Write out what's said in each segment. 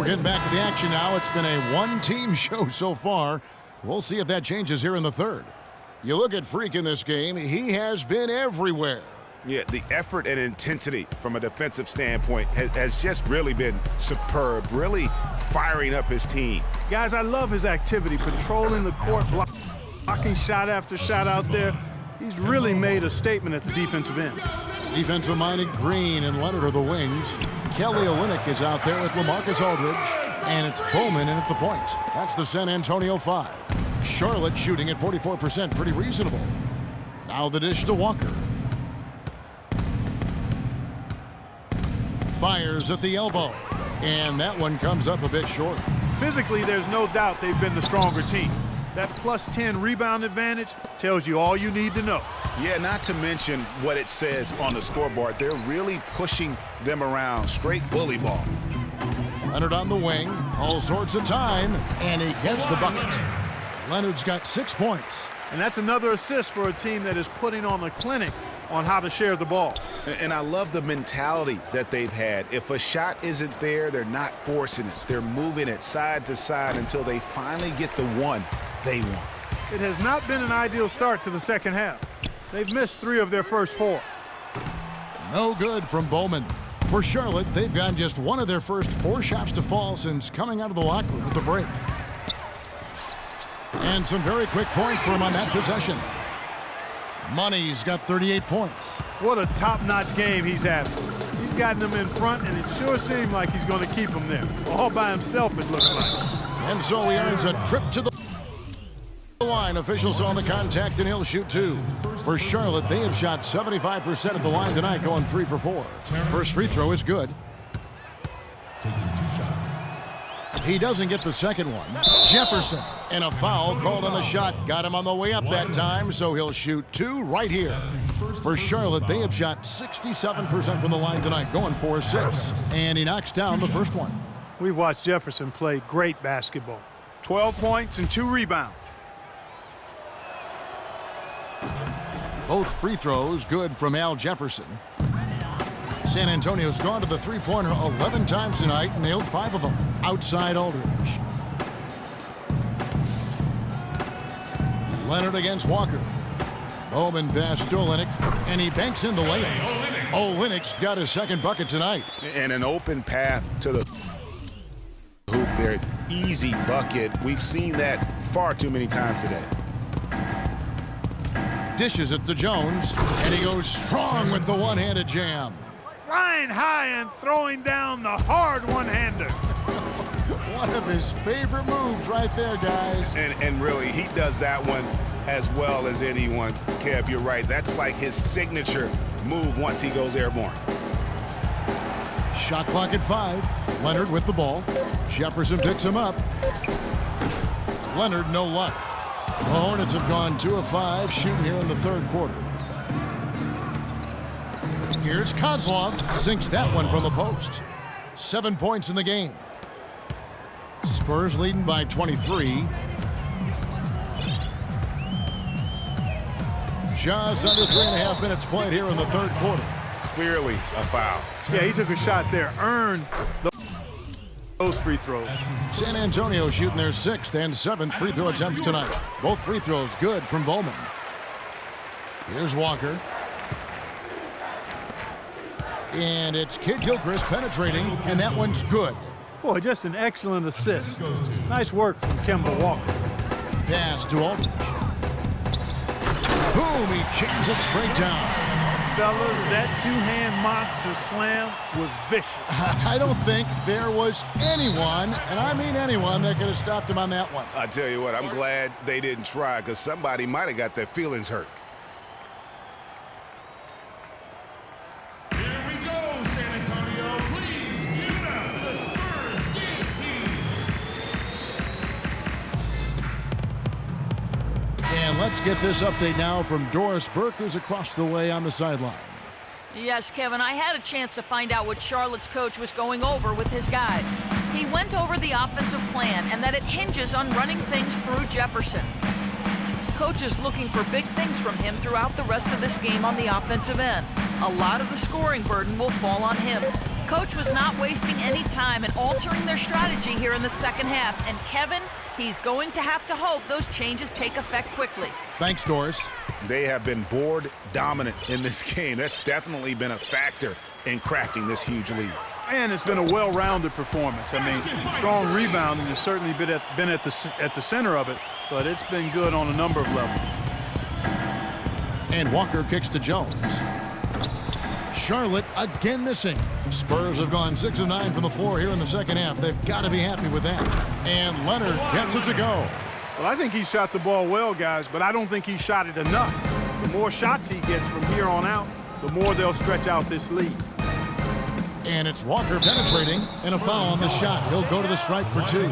We're getting back to the action now. It's been a one-team show so far. We'll see if that changes here in the third. You look at Freak in this game, he has been everywhere. Yeah, the effort and intensity from a defensive standpoint has just really been superb, really firing up his team. Guys, I love his activity, patrolling the court, blocking shot after shot out there. He's really made a statement at the defensive end. Defensive-minded Green and Leonard are the wings. Kelly Olynyk is out there with LaMarcus Aldridge. And it's Bowman in at the point. That's the San Antonio 5. Charlotte shooting at 44%, pretty reasonable. Now the dish to Walker. Fires at the elbow. And that one comes up a bit short. Physically, there's no doubt they've been the stronger team. That plus 10 rebound advantage tells you all you need to know. Yeah, not to mention what it says on the scoreboard. They're really pushing them around. Straight bully ball. Leonard on the wing. All sorts of time. And he gets the bucket. Leonard's got 6 points. And that's another assist for a team that is putting on a clinic on how to share the ball. And I love the mentality that they've had. If a shot isn't there, they're not forcing it. They're moving it side to side until they finally get the one they want. It has not been an ideal start to the second half. They've missed 3 of their first 4. No good from Bowman. For Charlotte, they've gotten just 1 of their first 4 shots to fall since coming out of the locker room at the break. And some very quick points for him on that possession. Money's got 38 points. What a top-notch game he's having. He's gotten them in front, and it sure seemed like he's going to keep them there. All by himself, it looks like. And so he earns a trip to the line. Officials on the contact, and he'll shoot 2. For Charlotte, they have shot 75% at the line tonight, going 3 for 4. First free throw is good. He doesn't get the second one. Jefferson, and a foul called on the shot. Got him on the way up that time, so he'll shoot 2 right here. For Charlotte, they have shot 67% from the line tonight, going 4-6. And he knocks down the first one. We've watched Jefferson play great basketball. 12 points and 2 rebounds. Both free throws good from Al Jefferson. San Antonio's gone to the three-pointer 11 times tonight and nailed 5 of them. Outside Aldridge. Leonard against Walker. Bowman pass to Olynyk, and he banks in the layup. Olynyk's got his second bucket tonight. And an open path to the hoop there. Easy bucket. We've seen that far too many times today. Dishes it to Jones, and he goes strong with the one-handed jam. Flying high and throwing down the hard one-hander. One of his favorite moves right there, guys. And really, he does that one as well as anyone. Kev, you're right. That's like his signature move once he goes airborne. Shot clock at 5. Leonard with the ball. Jefferson picks him up. Leonard, no luck. The Hornets have gone 2 of 5 shooting here in the third quarter. Here's Kozlov. Sinks that one from the post. 7 points in the game. Spurs leading by 23. Just under 3.5 minutes played here in the third quarter. Clearly a foul. Yeah, he took a shot there, earned those free throws. San Antonio shooting their 6th and 7th free throw attempts tonight. Both free throws good from Bowman. Here's Walker. And it's Kid Gilchrist penetrating, and that one's good. Boy, just an excellent assist. Nice work from Kemba Walker. Pass to Aldridge. Boom, he jams it straight down. Fellas, that two-hand monster slam was vicious. I don't think there was anyone, and I mean anyone, that could have stopped him on that one. I tell you what, I'm glad they didn't try, because somebody might have got their feelings hurt. Here we go, San Antonio. Please give it up for the Spurs Games team. And let's get this update now from Doris Burke, who's across the way on the sideline. Yes, Kevin, I had a chance to find out what Charlotte's coach was going over with his guys. He went over the offensive plan and that it hinges on running things through Jefferson. Coach is looking for big things from him throughout the rest of this game on the offensive end. A lot of the scoring burden will fall on him. Coach was not wasting any time in altering their strategy here in the second half. And Kevin, he's going to have to hope those changes take effect quickly. Thanks, Doris. They have been board dominant in this game. That's definitely been a factor in crafting this huge lead. And it's been a well-rounded performance. I mean, strong rebounding has certainly been at the center of it, but it's been good on a number of levels. And Walker kicks to Jones. Charlotte again missing. Spurs have gone 6 of 9 from the floor here in the second half. They've got to be happy with that. And Leonard gets it to go. Well, I think he shot the ball well, guys, but I don't think he shot it enough. The more shots he gets from here on out, the more they'll stretch out this lead. And it's Walker penetrating, and a foul on the shot. He'll go to the stripe for 2.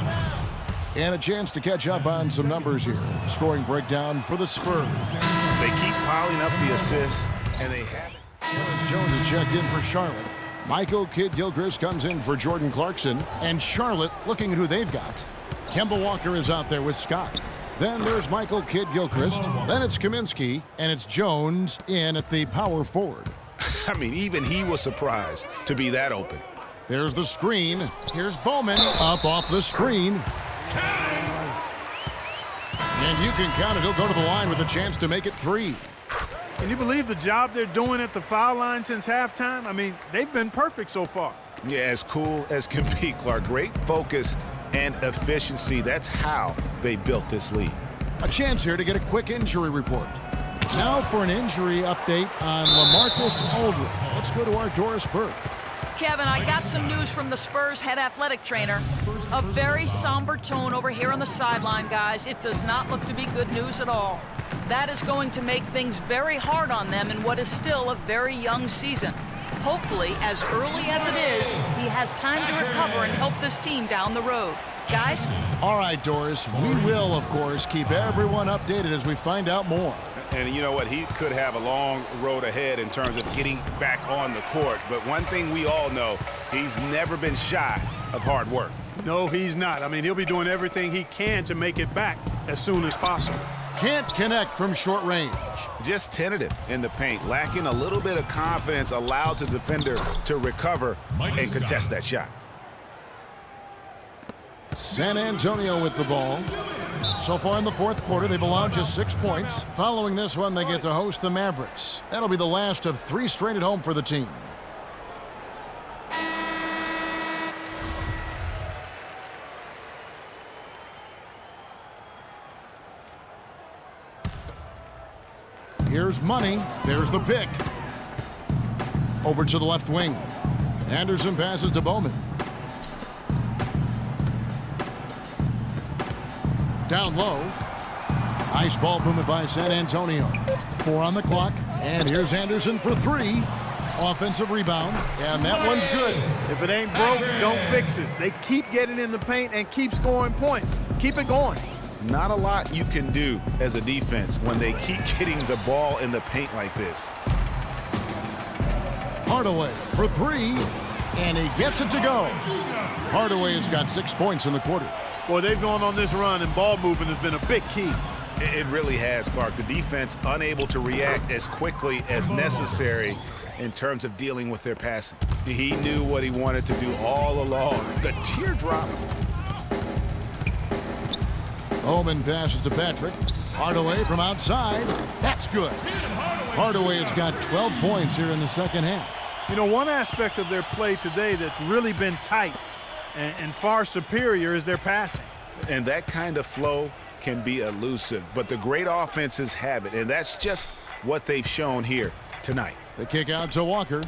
And a chance to catch up on some numbers here. Scoring breakdown for the Spurs. They keep piling up the assists, and they have it. Terrence Jones is checked in for Charlotte. Michael Kidd-Gilchrist comes in for Jordan Clarkson. And Charlotte looking at who they've got. Kemba Walker is out there with Scott. Then there's Michael Kidd-Gilchrist. Then it's Kaminsky, and it's Jones in at the power forward. I mean, even he was surprised to be that open. There's the screen. Here's Bowman up off the screen. And you can count it. He'll go to the line with a chance to make it 3. Can you believe the job they're doing at the foul line since halftime? I mean, they've been perfect so far. Yeah, as cool as can be, Clark. Great focus and efficiency. That's how they built this lead. A chance here to get a quick injury report. Now for an injury update on LaMarcus Aldridge. Let's go to our Doris Burke. Kevin, I got some news from the Spurs head athletic trainer. A very somber tone over here on the sideline, guys. It does not look to be good news at all. That is going to make things very hard on them in what is still a very young season. Hopefully, as early as it is, he has time to recover and help this team down the road. Guys? All right, Doris. We will, of course, keep everyone updated as we find out more. And you know what? He could have a long road ahead in terms of getting back on the court. But one thing we all know, he's never been shy of hard work. No, he's not. I mean, he'll be doing everything he can to make it back as soon as possible. Can't connect from short range. Just tentative in the paint, lacking a little bit of confidence, allowed the defender to recover and contest that shot. San Antonio with the ball. So far in the fourth quarter, they've allowed just 6 points. Following this one, they get to host the Mavericks. That'll be the last of 3 straight at home for the team. Here's Money. There's the pick. Over to the left wing. Anderson passes to Bowman. Down low. Nice ball movement by San Antonio. 4 on the clock. And here's Anderson for 3. Offensive rebound. And that one's good. If it ain't broke, don't fix it. They keep getting in the paint and keep scoring points. Keep it going. Not a lot you can do as a defense when they keep getting the ball in the paint like this. Hardaway for 3. And he gets it to go. Hardaway has got 6 points in the quarter. Boy, they've gone on this run, and ball movement has been a big key. It really has, Clark. The defense unable to react as quickly as necessary in terms of dealing with their passing. He knew what he wanted to do all along. The teardrop. Bowman passes to Patrick. Hardaway from outside. That's good. Hardaway has got 12 points here in the second half. You know, one aspect of their play today that's really been tight and far superior is their passing. And that kind of flow can be elusive, but the great offenses have it, and that's just what they've shown here tonight. The kick out to Walker.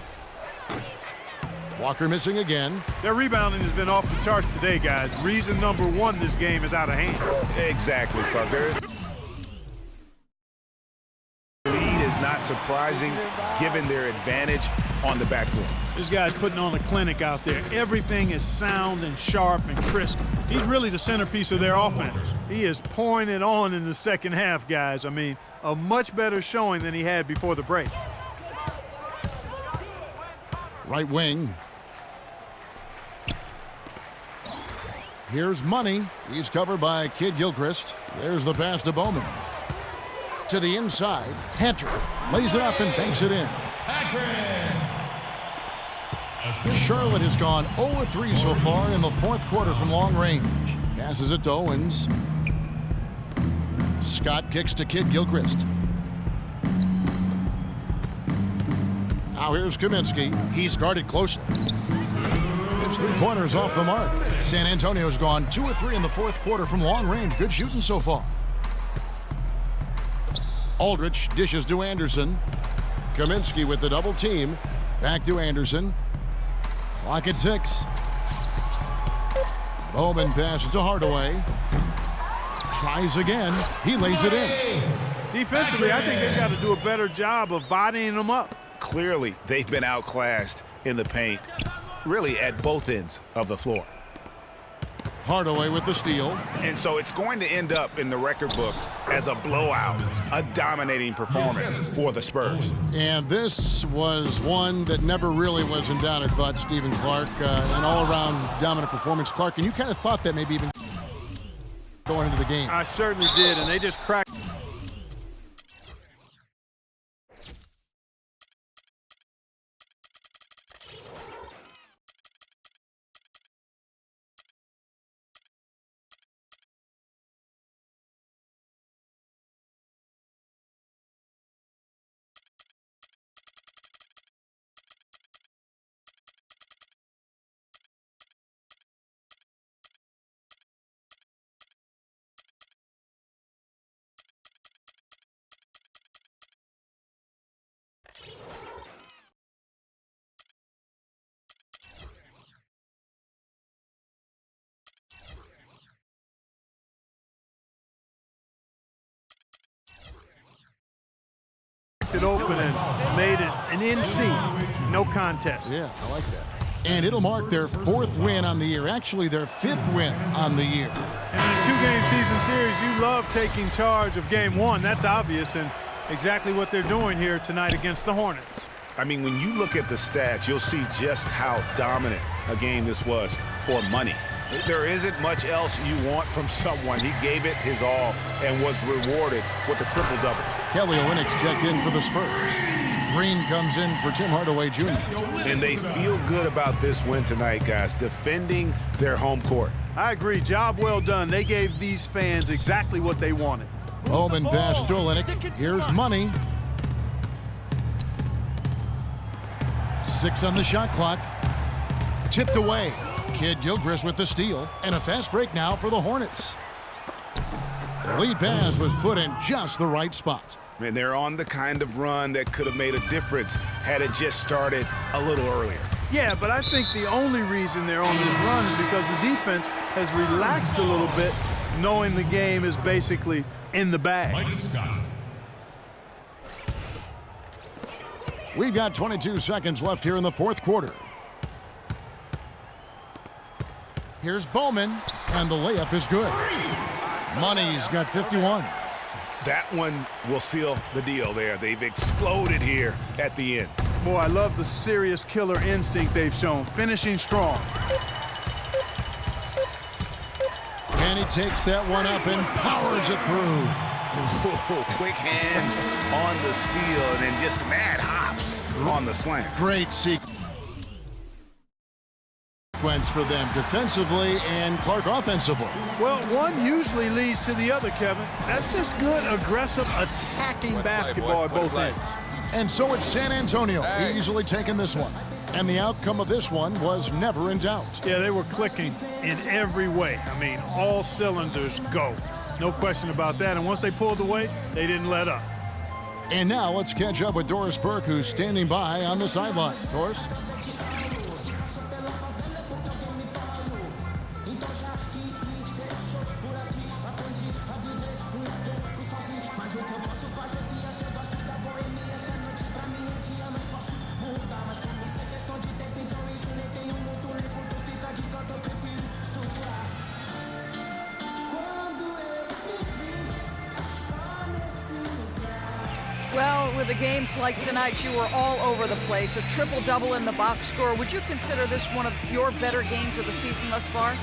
Walker missing again. Their rebounding has been off the charts today, guys. Reason number 1, this game is out of hand. Exactly, Clark. Their lead is not surprising given their advantage on the backboard. This guy's putting on a clinic out there. Everything is sound and sharp and crisp. He's really the centerpiece of their offense. He is pouring it on in the second half, guys. I mean, a much better showing than he had before the break. Right wing. Here's Money. He's covered by Kidd-Gilchrist. There's the pass to Bowman. To the inside. Patrick lays it up and banks it in. Charlotte has gone 0-3 so far in the fourth quarter from long range. Passes it to Owens. Scott kicks to Kid Gilchrist. Now here's Kaminsky. He's guarded closely. It's 3 pointers off the mark. San Antonio's gone 2-3 in the fourth quarter from long range. Good shooting so far. Aldridge dishes to Anderson. Kaminsky with the double team. Back to Anderson. Clock at 6. Bowman passes to Hardaway. Tries again. He lays it in. Defensively, I think they've got to do a better job of bodying them up. Clearly, they've been outclassed in the paint, really at both ends of the floor. Hardaway with the steal. And so it's going to end up in the record books as a blowout, a dominating performance for the Spurs. And this was one that never really was in doubt, I thought, Stephen Clark. An all-around dominant performance. Clark, and you kind of thought that maybe even going into the game. I certainly did, and they just cracked. It open and made it an NC, no contest. Yeah, I like that. And it'll mark their 4th win on the year. Actually, their 5th win on the year. And in a 2-game season series, you love taking charge of game 1. That's obvious, and exactly what they're doing here tonight against the Hornets. I mean, when you look at the stats, you'll see just how dominant a game this was for money. There isn't much else you want from someone. He gave it his all and was rewarded with a triple-double. Kelly Olynyk checked in for the Spurs. Green comes in for Tim Hardaway Jr. And they feel good about this win tonight, guys, defending their home court. I agree. Job well done. They gave these fans exactly what they wanted. Bowman pass to Olynyk. Here's money. 6 on the shot clock. Tipped away. Kid Gilchrist with the steal. And a fast break now for the Hornets. The lead pass was put in just the right spot. And they're on the kind of run that could have made a difference had it just started a little earlier. Yeah, but I think the only reason they're on this run is because the defense has relaxed a little bit, knowing the game is basically in the bag. We've got 22 seconds left here in the fourth quarter. Here's Bowman, and the layup is good. Money's got 51. That one will seal the deal there. They've exploded here at the end. Boy, I love the serious killer instinct they've shown, finishing strong. And he takes that one up and powers it through. Ooh, quick hands on the steal and then just mad hops on the slam. Great sequence for them defensively and Clark offensively. Well, one usually leads to the other, Kevin. That's just good, aggressive, attacking basketball at both ends. And so it's San Antonio easily taking this one. And the outcome of this one was never in doubt. Yeah, they were clicking in every way. I mean, all cylinders go. No question about that. And once they pulled away, they didn't let up. And now let's catch up with Doris Burke, who's standing by on the sideline. Doris? Well, with a game like tonight, you were all over the place. A triple-double in the box score. Would you consider this one of your better games of the season thus far?